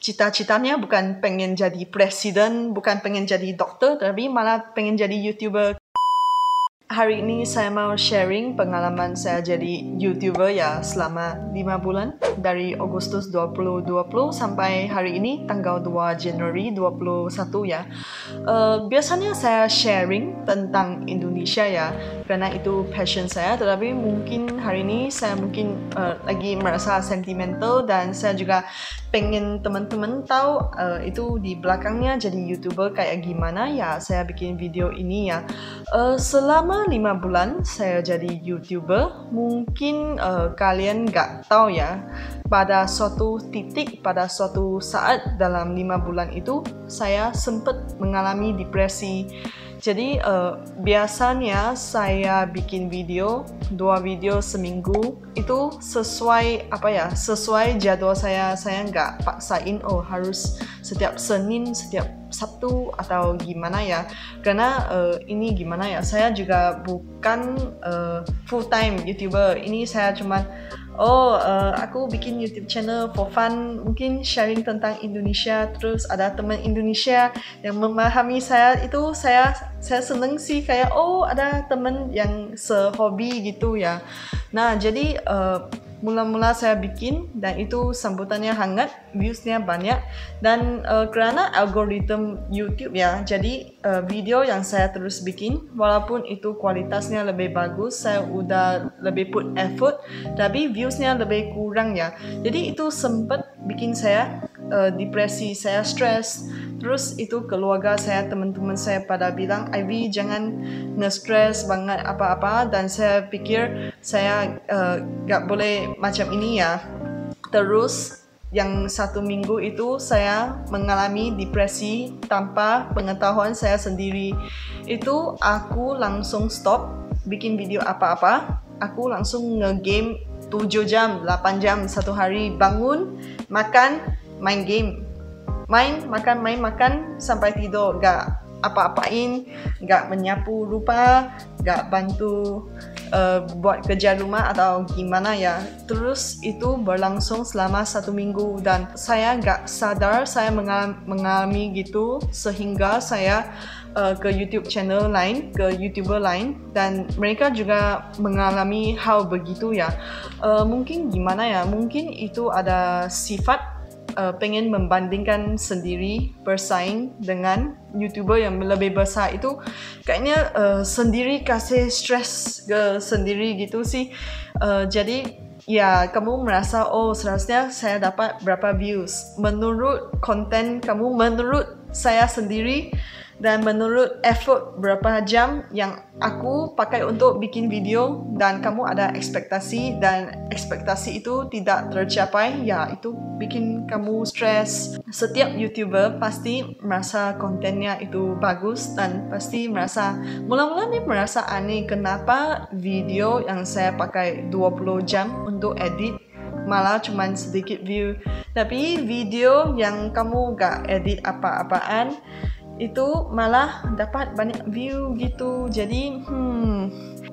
cita-citanya bukan pengen jadi presiden, bukan pengen jadi dokter, tapi malah pengen jadi YouTuber. Hari ini saya mau sharing pengalaman saya jadi YouTuber ya selama 5 bulan dari Agustus 2020 sampai hari ini tanggal 2 Januari 2021 ya. Biasanya saya sharing tentang Indonesia ya karena itu passion saya, tetapi mungkin hari ini saya mungkin lagi merasa sentimental dan saya juga pengen teman-teman tahu itu di belakangnya jadi YouTuber kayak gimana ya. Saya bikin video ini ya. Selama 5 bulan saya jadi YouTuber, mungkin kalian nggak tahu ya, pada suatu titik, pada suatu saat dalam 5 bulan itu saya sempat mengalami depresi. Jadi biasanya saya bikin video 2 video seminggu itu sesuai sesuai jadwal saya nggak paksain harus setiap Senin, setiap Sabtu atau gimana ya, karena ini gimana ya, saya juga bukan full time YouTuber. Ini saya cuman aku bikin YouTube channel for fun, mungkin sharing tentang Indonesia, terus ada teman Indonesia yang memahami saya, itu saya seneng sih, kayak ada teman yang sehobi gitu ya. Nah jadi mula-mula saya bikin dan itu sambutannya hangat, viewsnya banyak, dan karena algoritma YouTube ya, jadi video yang saya terus bikin walaupun itu kualitasnya lebih bagus, saya udah lebih put effort, tapi viewsnya lebih kurang ya. Jadi itu sempat bikin saya depresi, saya stres. Terus itu keluarga saya, teman-teman saya pada bilang, Ivy jangan nge-stress banget apa-apa, dan saya pikir saya gak boleh macam ini ya. Terus yang 1 minggu itu saya mengalami depresi tanpa pengetahuan saya sendiri. Itu aku langsung stop bikin video apa-apa, aku langsung nge-game 7 jam, 8 jam satu hari, bangun, makan, main game, main, makan sampai tidur, gak apa-apain, gak menyapu rupa, gak bantu buat kerja rumah atau gimana ya. Terus itu berlangsung selama 1 minggu dan saya gak sadar saya mengalami gitu, sehingga saya ke YouTube channel lain, ke YouTuber lain, dan mereka juga mengalami hal begitu ya. Mungkin gimana ya, mungkin itu ada sifat pengen membandingkan sendiri, bersaing dengan YouTuber yang lebih besar. Itu kayaknya sendiri kasih stres ke sendiri gitu sih. Jadi ya kamu merasa seharusnya saya dapat berapa views menurut konten kamu, menurut saya sendiri, dan menurut effort berapa jam yang aku pakai untuk bikin video, dan kamu ada ekspektasi dan ekspektasi itu tidak tercapai ya, itu bikin kamu stres. Setiap YouTuber pasti merasa kontennya itu bagus dan pasti merasa mula-mula merasa aneh kenapa video yang saya pakai 20 jam untuk edit malah cuman sedikit view, tapi video yang kamu gak edit apa-apaan itu malah dapat banyak view gitu. Jadi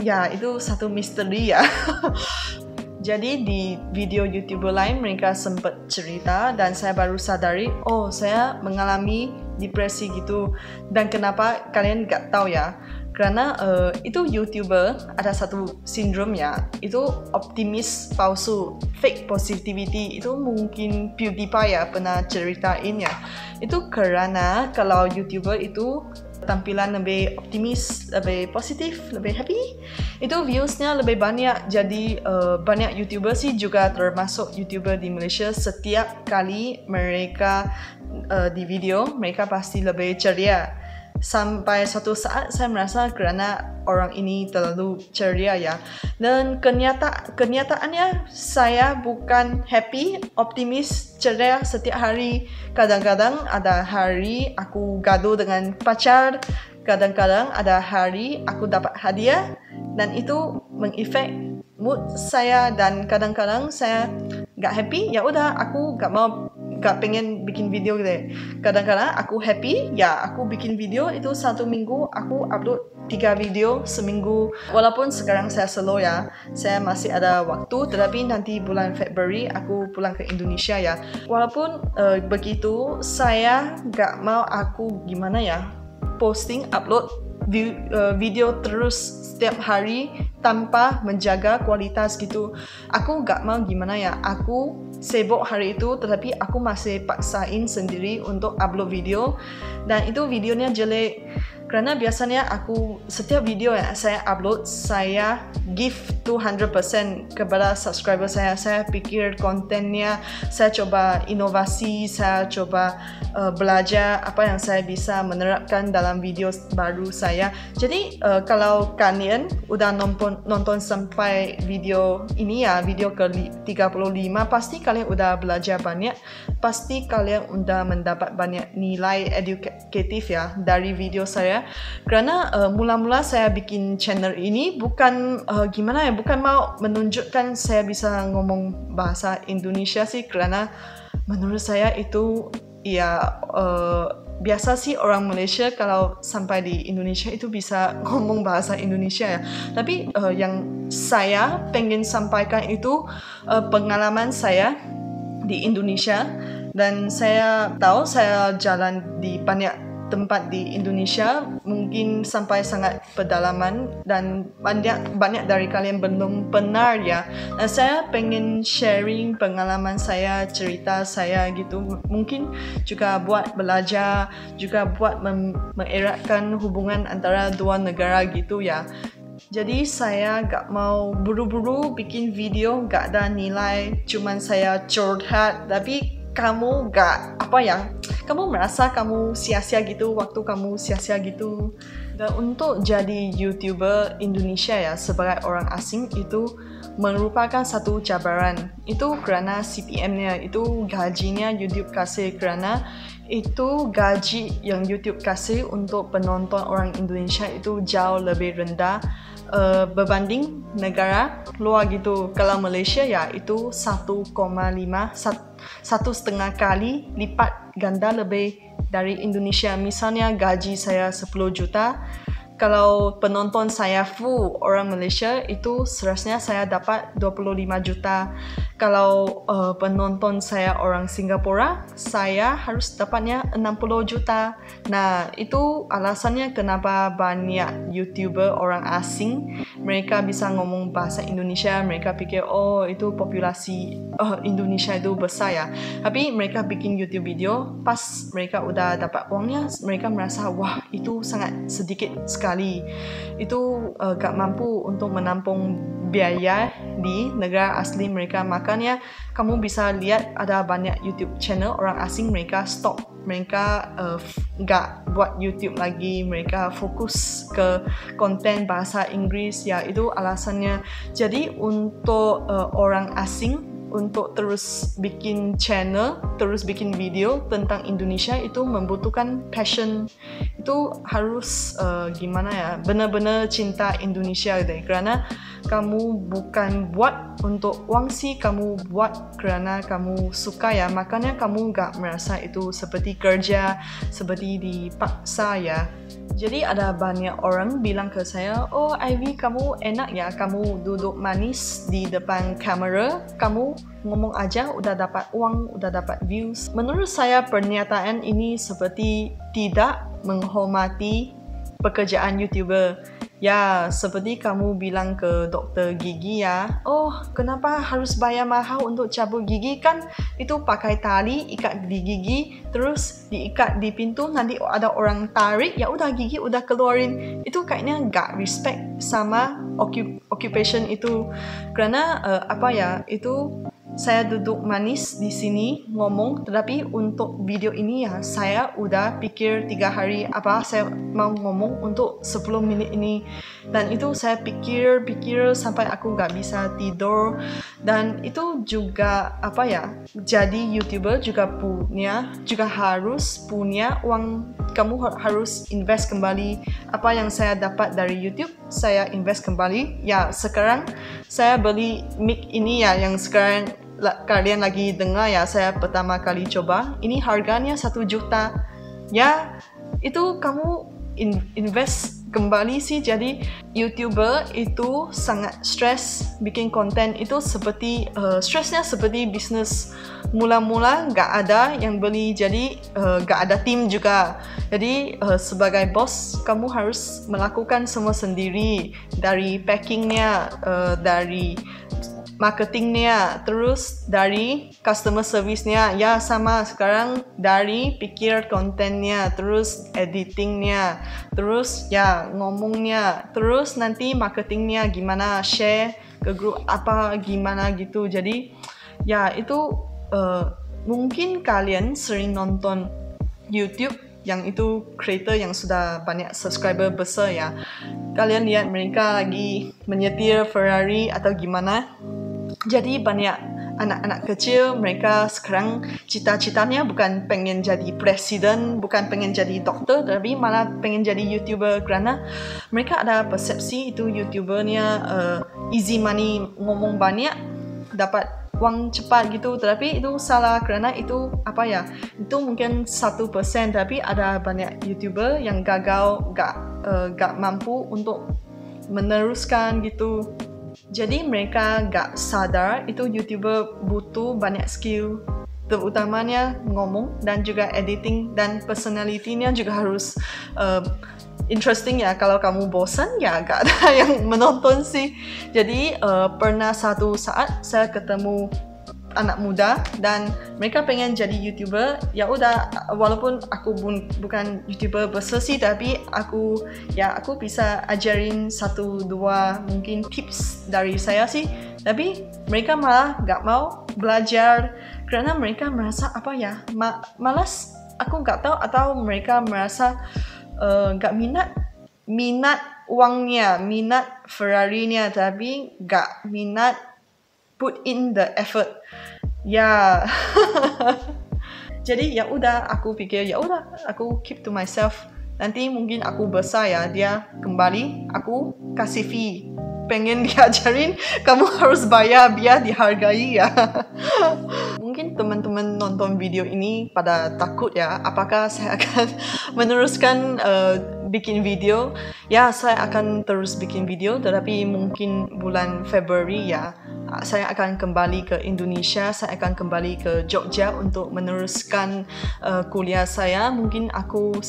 ya itu satu misteri ya. Jadi di video YouTuber lain mereka sempat cerita dan saya baru sadari, saya mengalami depresi gitu. Dan kenapa kalian gak tahu ya? Karena itu YouTuber ada satu sindrom ya, itu optimis palsu, fake positivity. Itu mungkin PewDiePie ya pernah ceritain ya. Itu karena kalau YouTuber itu tampilan lebih optimis, lebih positif, lebih happy, itu viewsnya lebih banyak. Jadi banyak YouTuber sih, juga termasuk YouTuber di Malaysia, setiap kali mereka di video mereka pasti lebih ceria. Sampai suatu saat saya merasa karena orang ini terlalu ceria ya, dan kenyataannya saya bukan happy, optimis, ceria setiap hari. Kadang-kadang ada hari aku gaduh dengan pacar, kadang-kadang ada hari aku dapat hadiah, dan itu mengefek mood saya. Dan kadang-kadang saya gak happy, ya udah aku gak pengen bikin video gitu. Kadang-kadang aku happy, ya aku bikin video itu 1 minggu aku upload 3 video seminggu. Walaupun sekarang saya slow ya, saya masih ada waktu, tetapi nanti bulan Februari aku pulang ke Indonesia ya. Walaupun begitu, saya gak mau aku gimana ya, posting, upload video terus setiap hari tanpa menjaga kualitas gitu. Aku gak mau gimana ya, aku sibuk hari itu tetapi aku masih paksain sendiri untuk upload video, dan itu videonya jelek. Karena biasanya aku setiap video yang saya upload, saya give 200% kepada subscriber saya. Saya pikir kontennya, saya coba inovasi, saya coba belajar apa yang saya bisa menerapkan dalam video baru saya. Jadi kalau kalian udah nonton sampai video ini ya, video ke-35, pasti kalian udah belajar banyak, pasti kalian udah mendapat banyak nilai edukatif ya dari video saya. Karena mula-mula saya bikin channel ini bukan gimana ya, bukan mau menunjukkan saya bisa ngomong bahasa Indonesia sih, karena menurut saya itu ya biasa sih orang Malaysia kalau sampai di Indonesia itu bisa ngomong bahasa Indonesia ya. Tapi yang saya pengen sampaikan itu pengalaman saya di Indonesia, dan saya tahu saya jalan di banyak tempat di Indonesia, mungkin sampai sangat pedalaman, dan banyak dari kalian belum pernah ya. Dan saya pengen sharing pengalaman saya, cerita saya gitu. Mungkin juga buat belajar, juga buat mengeratkan hubungan antara dua negara gitu ya. Jadi saya gak mau buru-buru bikin video, gak ada nilai, cuman saya curhat, tapi kamu gak kamu merasa kamu sia-sia gitu, waktu kamu sia-sia gitu. Dan untuk jadi YouTuber Indonesia ya, sebagai orang asing itu merupakan satu cabaran. Itu karena CPM-nya, itu gajinya YouTube kasih, karena itu gaji yang YouTube kasih untuk penonton orang Indonesia itu jauh lebih rendah berbanding negara luar gitu. Kalau Malaysia ya itu 1,5 kali lipat ganda lebih dari Indonesia. Misalnya gaji saya 10 juta, kalau penonton saya full orang Malaysia itu seharusnya saya dapat 25 juta. Kalau penonton saya orang Singapura, saya harus dapatnya 60 juta. Nah, itu alasannya kenapa banyak YouTuber orang asing mereka bisa ngomong bahasa Indonesia. Mereka pikir oh itu populasi Indonesia itu besar ya. Tapi mereka bikin YouTube video, pas mereka udah dapat uangnya, mereka merasa wah itu sangat sedikit sekali. Itu gak mampu untuk menampung biaya di negara asli mereka. Makanya kamu bisa lihat ada banyak YouTube channel orang asing mereka stop, mereka gak buat YouTube lagi, mereka fokus ke konten bahasa Inggris ya. Itu alasannya. Jadi untuk orang asing untuk terus bikin channel, terus bikin video tentang Indonesia itu membutuhkan passion. Itu harus gimana ya, benar-benar cinta Indonesia deh. Karena kamu bukan buat untuk uang sih, kamu buat karena kamu suka ya. Makanya kamu gak merasa itu seperti kerja, seperti dipaksa ya. Jadi ada banyak orang bilang ke saya, oh Ivy kamu enak ya, kamu duduk manis di depan kamera, kamu ngomong aja udah dapat uang, udah dapat views. Menurut saya pernyataan ini seperti tidak menghormati pekerjaan YouTuber. Ya, seperti kamu bilang ke dokter gigi ya, oh kenapa harus bayar mahal untuk cabut gigi, kan itu pakai tali ikat di gigi, terus diikat di pintu, nanti ada orang tarik, ya udah gigi udah keluarin. Itu kayaknya gak respect sama occupation itu. Karena itu saya duduk manis di sini ngomong, tetapi untuk video ini ya saya udah pikir 3 hari apa saya mau ngomong untuk 10 menit ini, dan itu saya pikir sampai aku gak bisa tidur. Dan itu juga jadi YouTuber juga harus punya uang. Kamu harus invest kembali apa yang saya dapat dari YouTube, saya invest kembali ya. Sekarang saya beli mic ini ya, yang sekarang kalian lagi dengar ya, saya pertama kali coba. Ini harganya 1 juta ya. Itu kamu invest kembali sih jadi YouTuber itu sangat stres bikin konten itu seperti stresnya seperti bisnes mula-mula nggak ada yang beli jadi nggak ada tim juga jadi sebagai bos kamu harus melakukan semua sendiri dari packingnya dari marketingnya, terus dari customer service-nya, ya sama sekarang dari pikir kontennya, terus editingnya, terus ya ngomongnya, terus nanti marketingnya gimana, share ke grup apa gimana gitu. Jadi ya itu mungkin kalian sering nonton YouTube yang itu creator yang sudah banyak subscriber besar ya. Kalian lihat mereka lagi menyetir Ferrari atau gimana. Jadi banyak anak-anak kecil mereka sekarang cita-citanya bukan pengen jadi presiden, bukan pengen jadi doktor, tapi malah pengen jadi YouTuber karena mereka ada persepsi itu YouTubernya easy money, ngomong banyak, dapat uang cepat gitu. Tapi itu salah karena itu apa ya? Itu mungkin 1%, tapi ada banyak YouTuber yang gagal, gak mampu untuk meneruskan gitu. Jadi mereka gak sadar itu YouTuber butuh banyak skill, terutamanya ngomong dan juga editing dan personality-nya juga harus interesting ya. Kalau kamu bosan ya gak ada yang menonton sih. Jadi pernah satu saat saya ketemu anak muda dan mereka pengen jadi YouTuber. Ya udah, walaupun aku bukan YouTuber besar sih, tapi aku bisa ajarin 1-2 mungkin tips dari saya sih. Tapi mereka malah gak mau belajar karena mereka merasa apa ya, malas. Aku gak tahu, atau mereka merasa gak minat uangnya, minat Ferrari-nya, tapi gak minat put in the effort. Ya. Jadi ya udah, aku pikir ya udah, aku keep to myself. Nanti mungkin aku besar ya, dia kembali, aku kasih fee. Pengen diajarin, kamu harus bayar biar dihargai ya. Mungkin teman-teman nonton video ini pada takut ya, apakah saya akan meneruskan bikin video? Ya, saya akan terus bikin video, tetapi mungkin bulan Februari ya, saya akan kembali ke Indonesia, saya akan kembali ke Jogja untuk meneruskan kuliah saya. Mungkin aku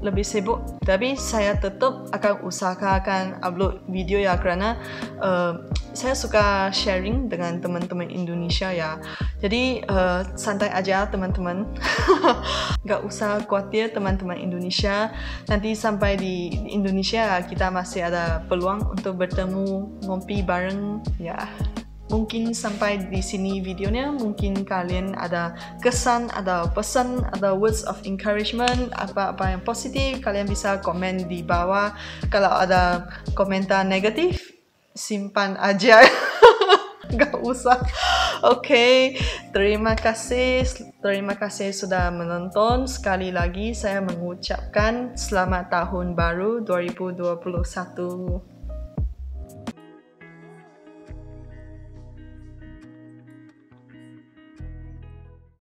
lebih sibuk, tapi saya tetap akan usahakan upload video ya, karena saya suka sharing dengan teman-teman Indonesia ya. Jadi santai aja teman-teman. Gak usah khawatir teman-teman Indonesia. Nanti sampai di Indonesia kita masih ada peluang untuk bertemu, ngopi bareng ya. Mungkin sampai di sini videonya, mungkin kalian ada kesan, ada pesan, ada words of encouragement, apa-apa yang positif, kalian bisa komen di bawah. Kalau ada komentar negatif, simpan aja. Gak usah. Oke, terima kasih sudah menonton. Sekali lagi saya mengucapkan selamat tahun baru 2021.